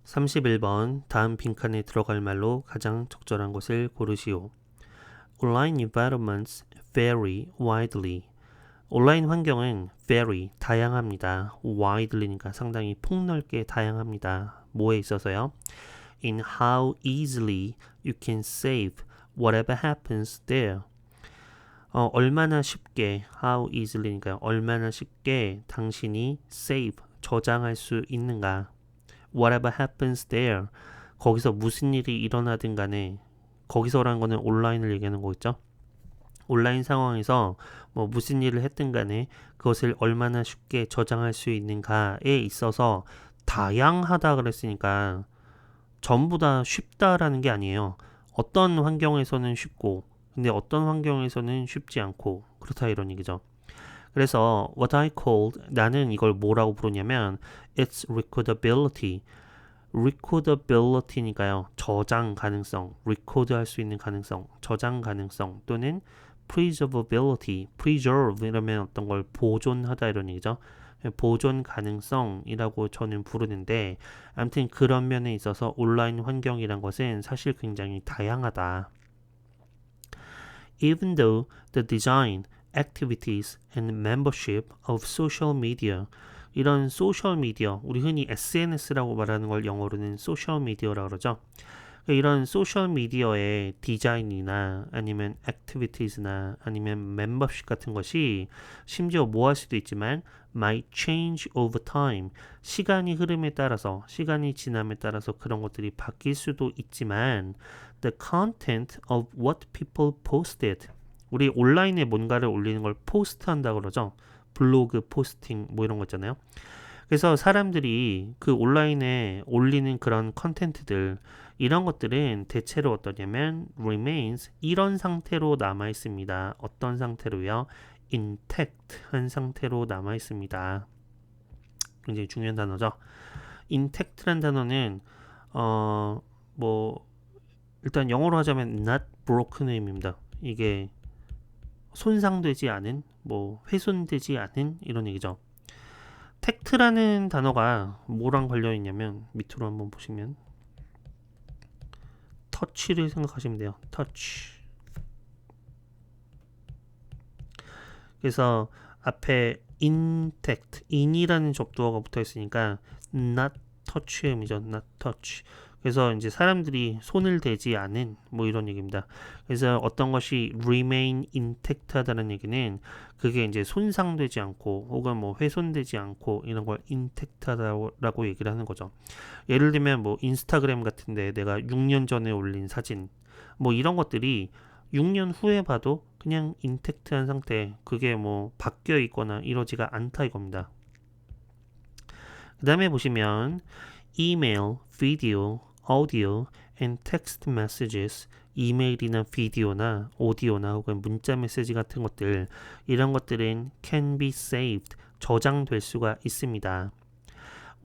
31번 다음 빈칸에 들어갈 말로 가장 적절한 것을 고르시오. Online environments vary widely. 온라인 환경은 vary, 다양합니다. widely니까 상당히 폭넓게 다양합니다. 뭐에 있어서요? In how easily you can save whatever happens there. 얼마나 쉽게, how easily니까 얼마나 쉽게 당신이 save, 저장할 수 있는가. Whatever happens there. 거기서 무슨 일이 일어나든 간에, 거기서라는 거는 온라인을 얘기하는 거겠죠. 온라인 상황에서 뭐 무슨 일을 했든 간에 그것을 얼마나 쉽게 저장할 수 있는가에 있어서 다양하다 그랬으니까 전부 다 쉽다라는 게 아니에요. 어떤 환경에서는 쉽고 근데 어떤 환경에서는 쉽지 않고 그렇다 이런 얘기죠. 그래서 what I called, 나는 이걸 뭐라고 부르냐면 its recordability. recordability니까요. 저장 가능성, record 할 수 있는 가능성, 저장 가능성 또는 preservability, preserve 이러면 어떤 걸 보존하다 이런 얘기죠. 보존 가능성이라고 저는 부르는데 아무튼 그런 면에 있어서 온라인 환경이란 것은 사실 굉장히 다양하다. Even though the design, activities and membership of social media, 이런 소셜 미디어, 우리 흔히 SNS라고 말하는 걸 영어로는 소셜 미디어라고 그러죠. 이런 소셜 미디어의 디자인이나 아니면 액티비티즈나 아니면 멤버십 같은 것이 심지어 뭐 할 수도 있지만 might change over time. 시간이 흐름에 따라서, 시간이 지남에 따라서 그런 것들이 바뀔 수도 있지만 the content of what people posted. 우리 온라인에 뭔가를 올리는 걸 포스트한다고 그러죠. 블로그 포스팅 뭐 이런 거 있잖아요. 그래서 사람들이 그 온라인에 올리는 그런 컨텐츠들 이런 것들은 대체로 어떠냐면 remains 이런 상태로 남아 있습니다. 어떤 상태로요? intact 한 상태로 남아 있습니다. 굉장히 중요한 단어죠. intact란 단어는 뭐 일단 영어로 하자면 not broken입니다. 이게 손상되지 않은, 뭐 훼손되지 않은 이런 얘기죠. 텍트라는 단어가 뭐랑 관련 있냐면 밑으로 한번 보시면 터치를 생각하시면 돼요. 터치. 그래서 앞에 intact, in이라는 접두어가 붙어 있으니까 not touch음이죠. not touch. 그래서 이제 사람들이 손을 대지 않은 뭐 이런 얘기입니다. 그래서 어떤 것이 remain intact 하다는 얘기는 그게 이제 손상되지 않고 혹은 뭐 훼손되지 않고 이런 걸 intact 하다라고 얘기를 하는 거죠. 예를 들면 뭐 인스타그램 같은데 내가 6년 전에 올린 사진 뭐 이런 것들이 6년 후에 봐도 그냥 인택트한 상태, 그게 뭐 바뀌어 있거나 이러지가 않다 이겁니다. 그 다음에 보시면 email, video, audio and text messages, 이메일이나 비디오나 오디오나 혹은 문자 메시지 같은 것들, 이런 것들은 can be saved, 저장될 수가 있습니다.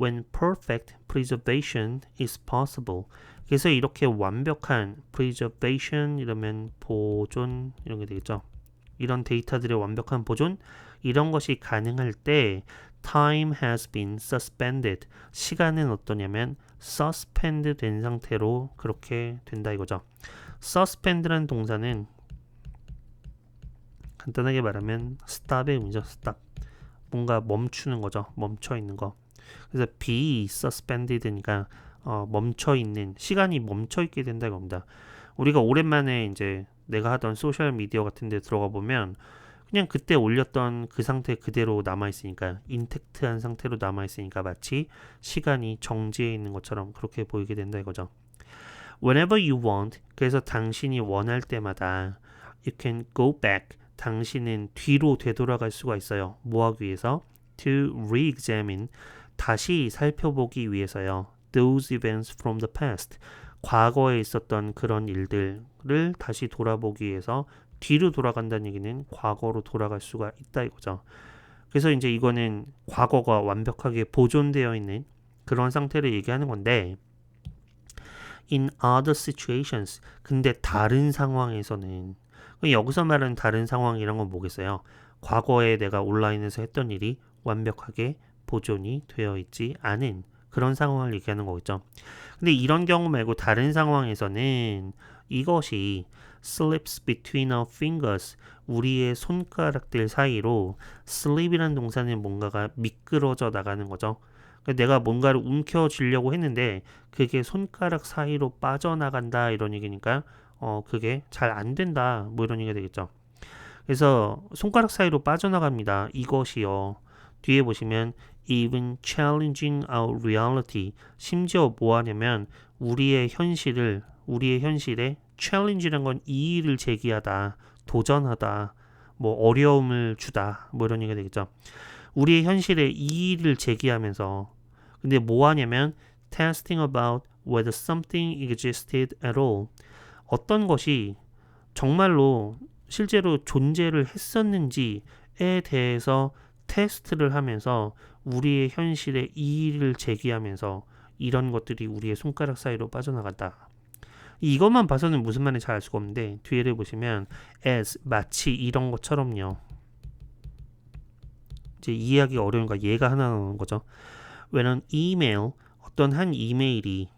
When perfect preservation is possible. 그래서 이렇게 완벽한 preservation 이러면 보존 이런 게 되겠죠. 이런 데이터들의 완벽한 보존 이런 것이 가능할 때 time has been suspended. 시간은 어떠냐면 suspend 된 상태로 그렇게 된다 이거죠. suspend라는 동사는 간단하게 말하면 stop의 의미죠. stop. 뭔가 멈추는 거죠. 멈춰 있는 거. 그래서 be suspended니까 멈춰 있는, 시간이 멈춰 있게 된다 이겁니다. 우리가 오랜만에 이제 내가 하던 소셜 미디어 같은 데 들어가 보면 그냥 그때 올렸던 그 상태 그대로 남아 있으니까 인택트한 상태로 남아 있으니까 마치 시간이 정지해 있는 것처럼 그렇게 보이게 된다 이거죠. Whenever you want, 그래서 당신이 원할 때마다 you can go back, 당신은 뒤로 되돌아갈 수가 있어요. 뭐 하기 위해서? To re-examine, 다시 살펴보기 위해서요. Those events from the past, 과거에 있었던 그런 일들을 다시 돌아보기 위해서 뒤로 돌아간다는 얘기는 과거로 돌아갈 수가 있다 이거죠. 그래서 이제 이거는 과거가 완벽하게 보존되어 있는 그런 상태를 얘기하는 건데 in other situations, 근데 다른 상황에서는, 여기서 말하는 다른 상황이란 건 뭐겠어요? 과거에 내가 온라인에서 했던 일이 완벽하게 보존이 되어 있지 않은 그런 상황을 얘기하는 거겠죠. 근데 이런 경우 말고 다른 상황에서는 이것이 slips between our fingers, 우리의 손가락들 사이로 slip이라는 동사는 뭔가가 미끄러져 나가는 거죠. 그러니까 내가 뭔가를 움켜쥐려고 했는데 그게 손가락 사이로 빠져나간다 이런 얘기니까 그게 잘 안 된다 뭐 이런 얘기가 되겠죠. 그래서 손가락 사이로 빠져나갑니다. 이것이요. 뒤에 보시면 even challenging our reality, 심지어 뭐 하냐면 우리의 현실에 challenge란 건 이의를 제기하다, 도전하다, 뭐 어려움을 주다 뭐 이런 얘기가 되겠죠. 우리의 현실에 이의를 제기하면서 근데 뭐 하냐면 testing about whether something existed at all, 어떤 것이 정말로 실제로 존재를 했었는지에 대해서 테스트를 하면서 우리의 현실에 이의를 제기하면서 이런 것들이 우리의 손가락 사이로 빠져나간다. 이것만 봐서는 무슨 말인지 잘 알 수가 없는데 뒤에를 보시면 as, 마치 이런 것처럼요. 이제 이해하기 어려우니까 얘가 하나 나오는 거죠. When an email, 어떤 한 이메일이,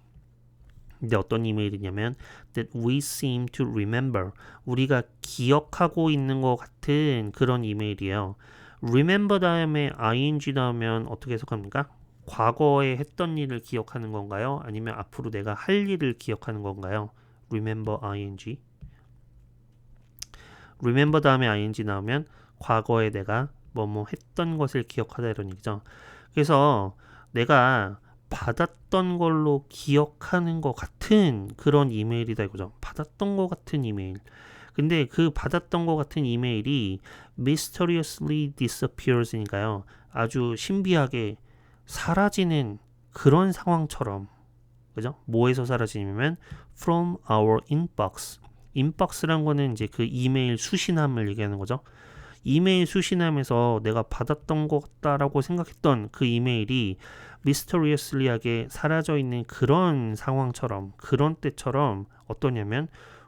근데 어떤 이메일이냐면 that we seem to remember, 우리가 기억하고 있는 것 같은 그런 이메일이에요. remember 다음에 ing 나오면 어떻게 해석합니까? 과거에 했던 일을 기억하는 건가요? 아니면 앞으로 내가 할 일을 기억하는 건가요? remember ing. remember 다음에 ing 나오면 과거에 내가 뭐뭐 했던 것을 기억하다 이런 얘기죠. 그래서 내가 받았던 걸로 기억하는 것 같은 그런 이메일이다 이거죠. 받았던 것 같은 이메일. 근데 그 받았던 것 같은 이메일이 mysteriously disappears니까요. 아주 신비하게 사라지는 그런 상황처럼, 그죠? 뭐에서 사라지냐면 from our inbox. inbox란 거는 이제 그 이메일 수신함을 얘기하는 거죠. 이메일 수신함에서 내가 받았던 것 같다라고 생각했던 그 이메일이 미스터리어슬리하게 사라져 있는 그런 상황처럼, 그런 때처럼 어떠냐면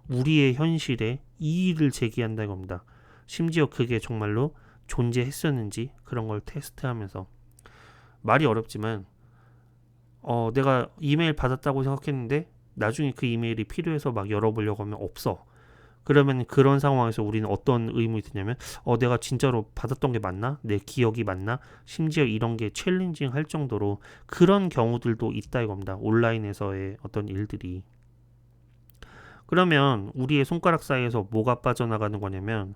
우리의 현실에 이의를 제기한다는 겁니다. 심지어 그게 정말로 존재했었는지 그런 걸 테스트하면서. 말이 어렵지만 내가 이메일 받았다고 생각했는데 나중에 그 이메일이 필요해서 막 열어보려고 하면 없어. 그러면 그런 상황에서 우리는 어떤 의문이 드냐면 내가 진짜로 받았던 게 맞나? 내 기억이 맞나? 심지어 이런 게 챌린징 할 정도로 그런 경우들도 있다 이겁니다. 온라인에서의 어떤 일들이. 그러면 우리의 손가락 사이에서 뭐가 빠져나가는 거냐면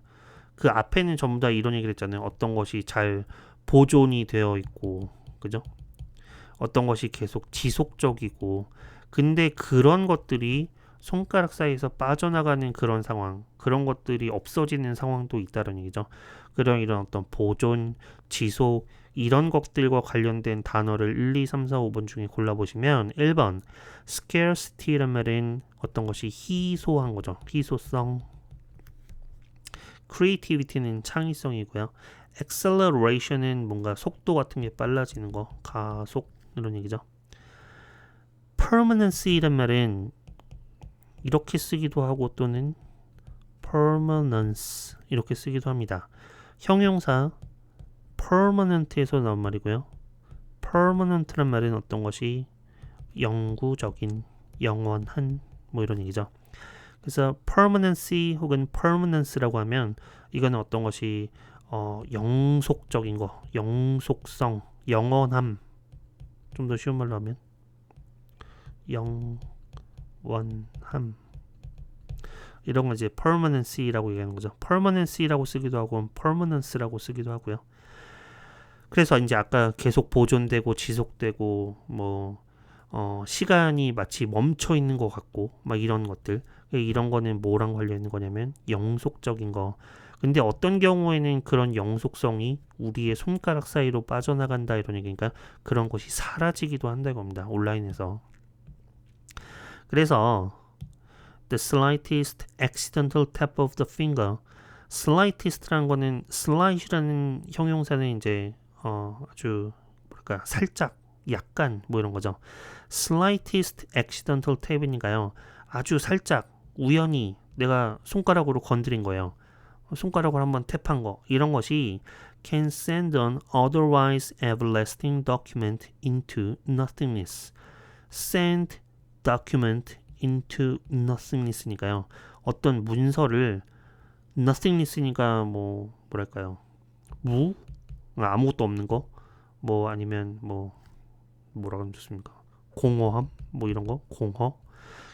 그 앞에는 전부 다 이런 얘기를 했잖아요. 어떤 것이 잘 보존이 되어 있고, 그죠? 어떤 것이 계속 지속적이고, 근데 그런 것들이 손가락 사이에서 빠져나가는 그런 상황, 그런 것들이 없어지는 상황도 있다는 얘기죠. 그런 이런 어떤 보존, 지속, 이런 것들과 관련된 단어를 1, 2, 3, 4, 5번 중에 골라보시면 1번 scarcity란 말은 어떤 것이 희소한 거죠. 희소성. creativity는 창의성이고요. acceleration은 뭔가 속도 같은 게 빨라지는 거, 가속 이런 얘기죠. permanency란 말은 이렇게 쓰기도 하고 또는 permanence 이렇게 쓰기도 합니다. 형용사 permanent에서 나온 말이고요. permanent란 말은 어떤 것이 영구적인, 영원한 뭐 이런 얘기죠. 그래서 permanency 혹은 permanence라고 하면 이거는 어떤 것이 영속적인 거, 영속성, 영원함. 좀 더 쉬운 말로 하면 원함 이런 거 이제 permanency라고 얘기하는 거죠. permanency라고 쓰기도 하고 permanence라고 쓰기도 하고요. 그래서 이제 아까 계속 보존되고 지속되고 뭐 시간이 마치 멈춰 있는 것 같고 막 이런 것들, 이런 거는 뭐랑 관련 있는 거냐면 영속적인 거. 근데 어떤 경우에는 그런 영속성이 우리의 손가락 사이로 빠져나간다 이런 얘기니까 그런 것이 사라지기도 한다는 겁니다. 온라인에서. 그래서 the slightest accidental tap of the finger, slightest라는 거는 slight이라는 형용사는 이제 아주 뭐랄까 살짝, 약간 뭐 이런 거죠. slightest accidental tap이니까요. 아주 살짝 우연히 내가 손가락으로 건드린 거예요. 손가락으로 한번 탭한 거, 이런 것이 can send an otherwise everlasting document into nothingness. send document into nothingness니까요. 어떤 문서를 nothingness니까 뭐랄까요? 아무것도 없는 거? 뭐 아니면 뭐라고 하면 좋습니까? 공허함? 뭐 이런 거? 공허?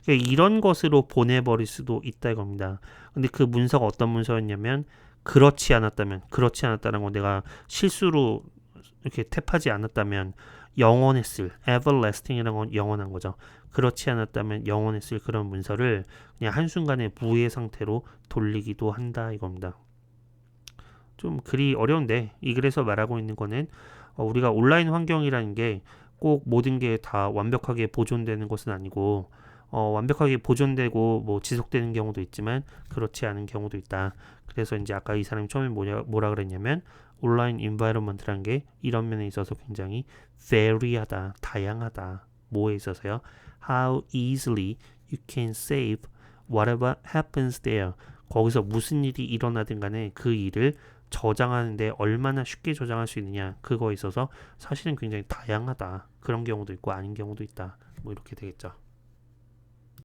그러니까 이런 것으로 보내버릴 수도 있다 이겁니다. 근데 그 문서가 어떤 문서였냐면 그렇지 않았다는 건 내가 실수로 이렇게 탭하지 않았다면 영원했을 everlasting이라는 건 영원한 거죠. 그렇지 않았다면 영원했을 그런 문서를 그냥 한순간에 무의 상태로 돌리기도 한다 이겁니다. 좀 글이 어려운데 이 글에서 말하고 있는 거는 우리가 온라인 환경이라는 게 꼭 모든 게 다 완벽하게 보존되는 것은 아니고 완벽하게 보존되고 뭐 지속되는 경우도 있지만 그렇지 않은 경우도 있다. 그래서 이제 아까 이 사람이 처음에 뭐라 그랬냐면 온라인 인바이러먼트라는 게 이런 면에 있어서 굉장히 vari하다, 다양하다. 뭐에 있어서요? How easily you can save whatever happens there. 거기서 무슨 일이 일어나든 간에 그 일을 저장하는데 얼마나 쉽게 저장할 수 있느냐 그거에 있어서 사실은 굉장히 다양하다. 그런 경우도 있고 아닌 경우도 있다. 뭐 이렇게 되겠죠.